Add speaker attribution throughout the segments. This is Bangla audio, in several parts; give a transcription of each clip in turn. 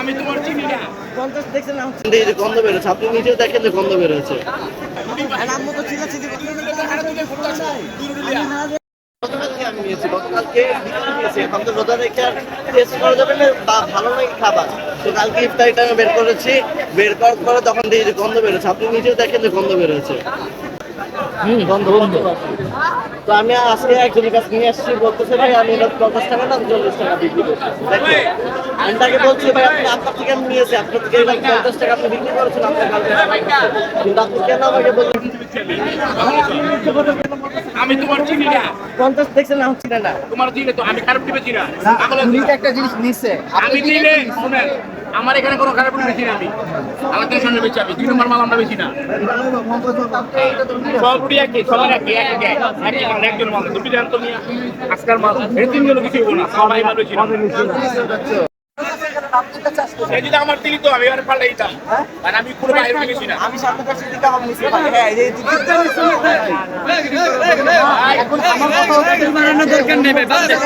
Speaker 1: আমি তোমার চিনি না।
Speaker 2: কন্টেস্ট দেখছেন না?
Speaker 3: এই যে গন্ধ বেরোচ্ছে, আপনি নিজেও দেখেন যে গন্ধ বেরোচ্ছে।
Speaker 2: আম্মু তো চিল্লাচিল্লি করতেছে।
Speaker 3: গতকালকে আমি নিয়েছি, গতকালকে বিকেলে নিয়েছি। এখন তো রোজা রেখে আর টেস্ট করা যাবে না, বা ভালো লাগে খাবার। তো কালকে ইফতারিটা আমি বের করেছি, বের করার পরে তখন দেখি যে গন্ধ বেরোচ্ছে, আপনি নিজেও দেখেন যে গন্ধ বেরোচ্ছে। গন্ধ গন্ধ। তো আমি আজকে একজনের কাছে নিয়ে আসছি, বলতেছে ভাই আমি এটা 50 টাকা না 40 টাকা বিক্রি করছি। দেখেন আমি তাকে বলছি ভাই আপনি আপনার থেকে আমি নিয়েছি, আপনার থেকে এবার 50 টাকা আপনি বিক্রি করেছেন, আপনার কালকে কিন্তু আপনি কেন আমাকে বললেন?
Speaker 1: আমি তোমার চিনি না।
Speaker 2: কন্টেস্ট দেখছেন না? চিনে না।
Speaker 1: তোমার চিনি তো আমি খারাপ টিপে চিনা।
Speaker 2: একটা জিনিস নিচ্ছে।
Speaker 1: আমি দিলে শুনেন, আমার এখানে কোনো খারাপ টিপে চিনি আমি। আলাদা সঙ্গে বেশি আমি 2 নম্বর মাল আমরা বেশি না। সবটি একই, সবার একই মাল, একজন মাল। তুমি জানো তো মিয়া আজকাল মাল এই 3 জন কিছু না, সবাই মাল বেশি না। এই যদি আমার দিলি তো আমি আর পাল্টাই দিতাম, কারণ আমি পুরো বাইরে গেছি না।
Speaker 2: আমি সামনে কাছে দিকে আমার নিচে ভাই। হ্যাঁ এই যে
Speaker 4: এখন আমার কথা হচ্ছে বানানোর দরকার নেই ভাই, বাদ দেন।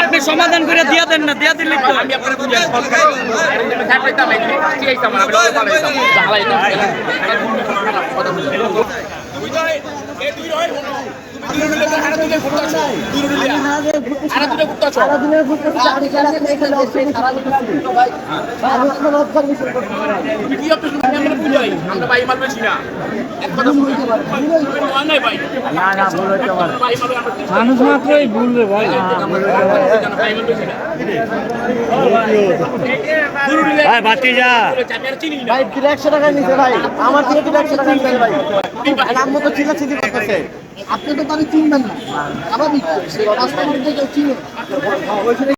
Speaker 4: আপনি সমাধান করে দিয়া দেন না, দিয়া দিলে তো
Speaker 1: আমি আপনাকে বুঝাই সলভ করে আমি থাকতাম এখানে ঠিক আছে আমার আমি পাল্টাইতাম জ্বালাইতাম কথা বলি দুই রয় এই দুই রয় হলো তুমি দুই রয় হারা দিলে ফুটতাছ দুই রয় হারা দিলে ফুটতাছ
Speaker 2: সারা দিনের ঘুরতেছি আমি কেন এখানে অবশ্যই সারা দিন ভাই আমি কোনো অবজারভেশন করতে পারি না।
Speaker 1: তুমি কি আপনি শুনে আমরা বুঝাই আমরা ভাই মাল বেশি না এক কথা বলতে পারি নাই ভাই
Speaker 4: না ভুল হইতে পারে,
Speaker 1: ভাই মাল আমরা
Speaker 4: মানুষ মাত্রই ভুল রে ভাই।
Speaker 1: ভাই মাল বেশি না
Speaker 4: ভাই বাতি যা
Speaker 1: চাপিয়ার চিনি না
Speaker 2: ভাই 100 টাকা নিছে ভাই, আমার থেকে 100 টাকা নিছে ভাই। আম্মু তো চিল্লাচিল্লি করতেছে। আপনি তো তাহলে চিনবেন না, স্বাভাবিক রাস্তার মধ্যে কেউ চিনে